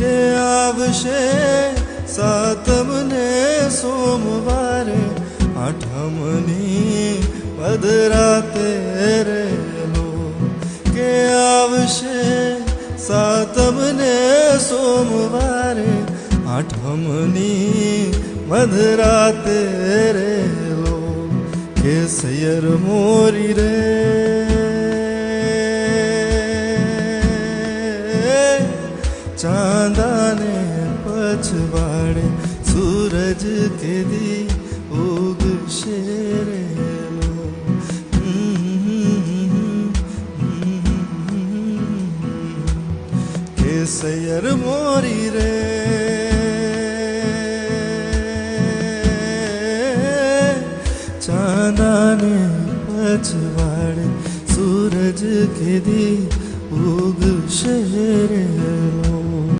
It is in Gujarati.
કે આવશે સાતમને સોમવારે આઠમની મધરાતે રેલો કે આવશે સાતમને સોમવારે આઠમની મધરાતે રેલો કે સૈયર મોરી રે ચાંદાને પછવાડે સૂરજ કેદી ઉગશે રેલો કે સૈયર મોરી રે ચાંદાને પછવાડે સૂરજ કેદી ઉગશે રેલો